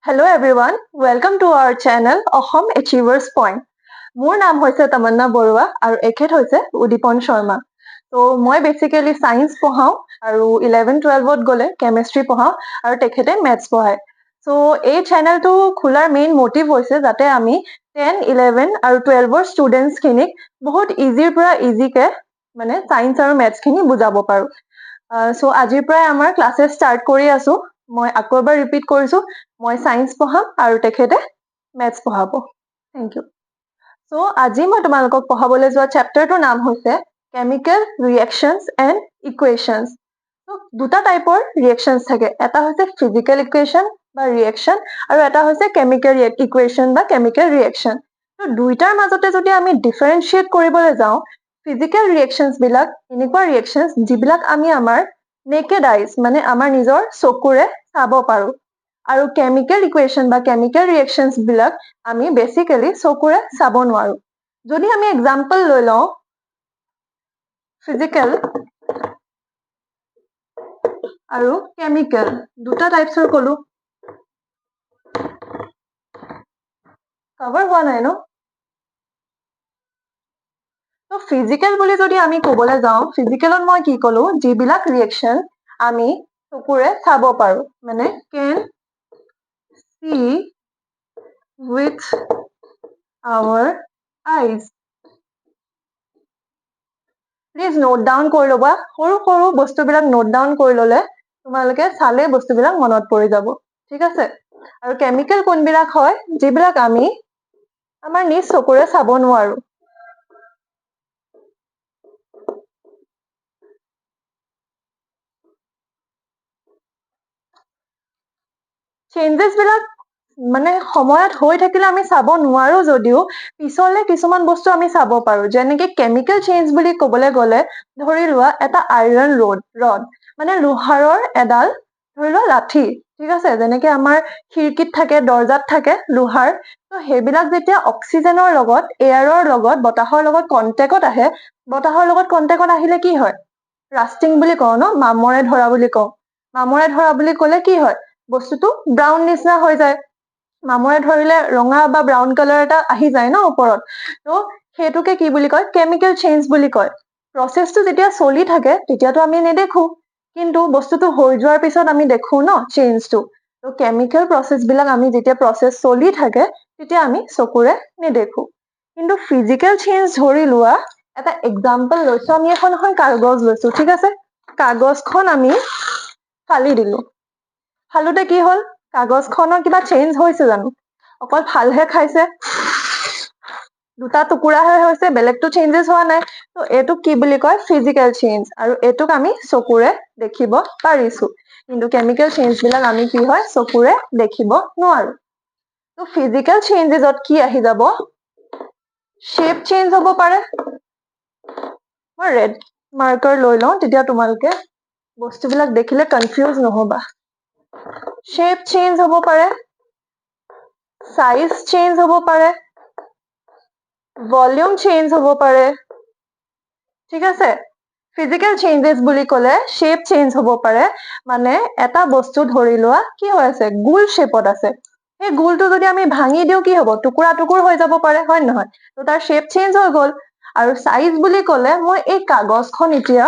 Hello everyone, welcome to our channel Ahom Achievers Point. মোৰ নাম হৈছে তামান্না বৰুৱা আৰু এখেত হৈছে উদীপন শৰ্মা। তো মই বেসিক্যালি সায়েন্স পঢ়াও আৰু 11 12ত গলে কেমিস্ট্ৰি পঢ়াও আৰু তেখেতে ম্যাথছ পঢ়ায়। সো এই চ্যানেলটো খোলাৰ মেইন মোটিভ হৈছে যাতে আমি 10 11 আৰু 12ৰ ষ্টুডেন্টস খিনিক বহুত ইজিৰ পৰা ইজিকে মানে সায়েন্স আৰু ম্যাথছ খিনি বুজাব পাৰো। সো আজিৰ পৰা আমাৰ ক্লাसेस স্টাर्ट কৰি আছো। মই আকৌ এবাৰ ৰিপিট কৰিছো, মই সায়েন্স পঢ়াম আৰু তেখেতে ম্যাথছ পঢ়াব। Thank U. সো আজি মই তোমালোকক পঢ়াবলৈ যোৱা চেপ্টাৰটোৰ নাম হৈছে কেমিকেল ৰিয়েকশনস এণ্ড ইকুৱেশনস। তো দুটা টাইপৰ ৰিয়েকশনস থাকে, এটা হৈছে ফিজিক্যাল ইকুৱেশন বা ৰিয়েকশন আৰু এটা হৈছে কেমিকেল ইকুৱেশন বা কেমিকেল ৰিয়েকশন। তো দুইটাৰ মাজতে যদি আমি ডিফাৰেন্সিয়েট কৰিবলৈ যাওঁ, ফিজিক্যাল ৰিয়েকশনস বিলাক এনেকুৱা ৰিয়েকশনস যিবিলাক আমি আমাৰ নেকেড আইজ মানে আমাৰ নিজৰ চকুৰে চাব পাৰো, আৰু কেমিকেল ইকুৱেশন বা কেমিকেল ৰিয়েকশনস বিলাক আমি বেসিক্যালি চকুৰে চাব নোৱাৰো। যদি আমি এক্সাম্পল লৈ লওঁ, ফিজিক্যাল আৰু কেমিকেল দুটা টাইপছৰ কলো, কভাৰ হোৱা নাই ন? তো ফিজিক্যাল বুলি যদি আমি ক'বলৈ যাওঁ, ফিজিক্যালত মই কি ক'লো, যিবিলাক ৰিয়েকশন আমি চকুৰে চাব পাৰো, মানে can see with our eyes. Please note down কৰি ল'বা, সৰু সৰু বস্তুবিলাক নোট ডাউন কৰি ল'লে তোমালোকে চালে বস্তুবিলাক মনত পৰি যাব, ঠিক আছে? আৰু কেমিকেল কোনবিলাক হয়, যিবিলাক আমি আমাৰ নিজ চকুৰে চাব নোৱাৰো। চেঞ্জেছ বিলাক মানে সময়ত হৈ থাকিলে আমি চাব নোৱাৰো যদিও পিছলে কিছুমান বস্তু আমি চাব পাৰো। যেনেকে কেমিকেল চেঞ্জ বুলি ক'বলৈ গ'লে, ধৰি লোৱা এটা আইৰন ৰড মানে লোহাৰৰ এডাল ধৰি লোৱা লাঠি, ঠিক আছে? যেনেকে আমাৰ খিৰিকীত থাকে, দৰ্জাত থাকে লোহাৰ, তো সেইবিলাক যেতিয়া অক্সিজেনৰ লগত, এয়াৰৰ লগত, বতাহৰ লগত কণ্টেক্টত আহে, বতাহৰ লগত কণ্টেক্টত আহিলে কি হয়? ৰাষ্টিং বুলি কওঁ ন, মামৰে ধৰা বুলি কওঁ। মামৰে ধৰা বুলি ক'লে কি হয়? বস্তুটো ব্ৰাউন নিচিনা হৈ যায়। মামৰে ধৰিলে ৰঙা বা ব্ৰাউন কালাৰ এটা আহি যায় ন ওপৰত, তো সেইটোকে কি বুলি কয়? কেমিকেল চেঞ্জ বুলি কয়। প্ৰচেছটো যেতিয়া চলি থাকে তেতিয়াতো আমি নেদেখো, কিন্তু বস্তুটো হৈ যোৱাৰ পিছত আমি দেখো ন চেঞ্জটো। তো কেমিকেল প্ৰচেছ বিলাক আমি যেতিয়া প্ৰচেছ চলি থাকে তেতিয়া আমি চকুৰে নেদেখো। কিন্তু ফিজিক্যাল চেঞ্জ ধৰি লোৱা, এটা এক্সাম্পল লৈছো, আমি এখন কাগজ লৈছো, ঠিক আছে? কাগজখন আমি ফালি দিলো, ফালোতে কি হল? কাগজখনৰ কিবা চেঞ্জ হৈছে জানো? অকল ফালহে খাইছে, দুটা টুকুৰাহে হৈছে, বেলেগটো চেঞ্জেছ হোৱা নাই। তো এইটোক কি বুলি কয়? ফিজিক্যাল চেঞ্জ, আৰু এইটোক আমি চকুৰে দেখিব পাৰিছো। কিন্তু কেমিকেল চেঞ্জ বিলাক আমি কি হয়? চকুৰে দেখিব নোৱাৰো। তো ফিজিক্যাল চেঞ্জেছত কি আহি যাব? শেপ চেঞ্জ হ'ব পাৰে। মই ৰেড মাৰ্কাৰ লৈ লওঁ, তেতিয়া তোমালোকে বস্তুবিলাক দেখিলে কনফিউজ নহবা। শেপ চেঞ্জ হ'ব পাৰে, সাইজ চেঞ্জ হ'ব পাৰে, ভলিউম চেঞ্জ হ'ব পাৰে, ঠিক আছে? ফিজিক্যাল চেঞ্জেছ বুলি ক'লে শেপ চেঞ্জ হ'ব পাৰে, মানে এটা বস্তু ধৰি লোৱা কি হৈ আছে? গোল শেপত আছে, সেই গোলটো যদি আমি ভাঙি দিও কি হ'ব? টুকুৰা টুকুৰ হৈ যাব পাৰে, হয় নহয়? তো তাৰ শেপ চেঞ্জ হৈ গ'ল। আৰু সাইজ বুলি ক'লে, মই এই কাগজখন এতিয়া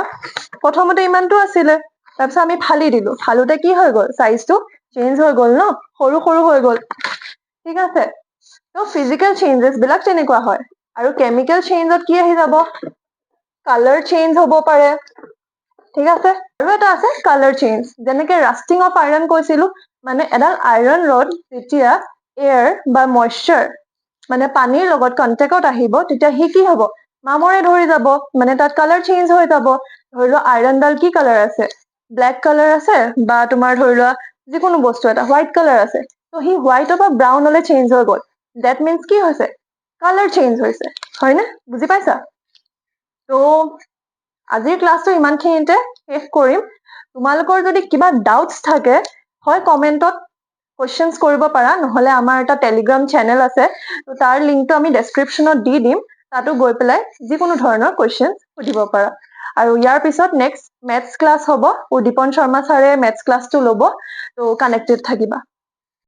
প্ৰথমতে ইমানটো আছিলে, তাৰপিছত আমি ফালি দিলো, ফালোতে কি হৈ গ'ল? সাইজটো চেঞ্জ হৈ গ'ল ন, সৰু সৰু হৈ গ'ল, ঠিক আছে? তো ফিজিক্যাল চেঞ্জেছ বিলাক তেনেকুৱা হয়। আৰু কেমিকেল চেঞ্জত কি আহি যাব? কালাৰ চেঞ্জ হ'ব পাৰে, ঠিক আছে? আৰু এটা আছে কালাৰ চেঞ্জ, যেনেকে ৰাষ্টিং অফ আইৰন কৈছিলো, মানে এডাল আইৰন ৰড যেতিয়া এয়াৰ বা মইশ্চাৰ মানে পানীৰ লগত কণ্টেক্টত আহিব, তেতিয়া সি কি হ'ব? মামৰে ধৰি যাব, মানে তাত কালাৰ চেঞ্জ হৈ যাব। ধৰি লোৱা আইৰনডাল কি কালাৰ আছে? ব্লেক কালাৰ আছে, বা তোমাৰ ধৰি লোৱা যিকোনো বস্তু এটা হোৱাইট কালাৰ আছে, তো সি হোৱাইটৰ পৰা ব্ৰাউনলৈ চেঞ্জ হৈ গ'ল। ডেট মিনছ কি হৈছে? কালাৰ চেঞ্জ হৈছে, হয়নে? বুজি পাইছা? তো আজিৰ ক্লাছটো ইমানখিনিতে শেষ কৰিম। তোমালোকৰ যদি কিবা ডাউটছ থাকে, হয় কমেন্টত কুৱেশ্যনছ কৰিব পাৰা, নহলে আমাৰ এটা টেলিগ্ৰাম চেনেল আছে, তো তাৰ লিংকটো আমি ডেছক্ৰিপশ্যনত দি দিম, তাতো গৈ পেলাই যিকোনো ধৰণৰ কুৱেশ্যন সুধিব পাৰা। আৰু ইয়াৰ পিছত নেক্সট মেথছ ক্লাছ হ'ব, উদ্দীপন শৰ্মা ছাৰে মেথছ ক্লাছটো ল'ব, তো কানেক্টেড থাকিবা।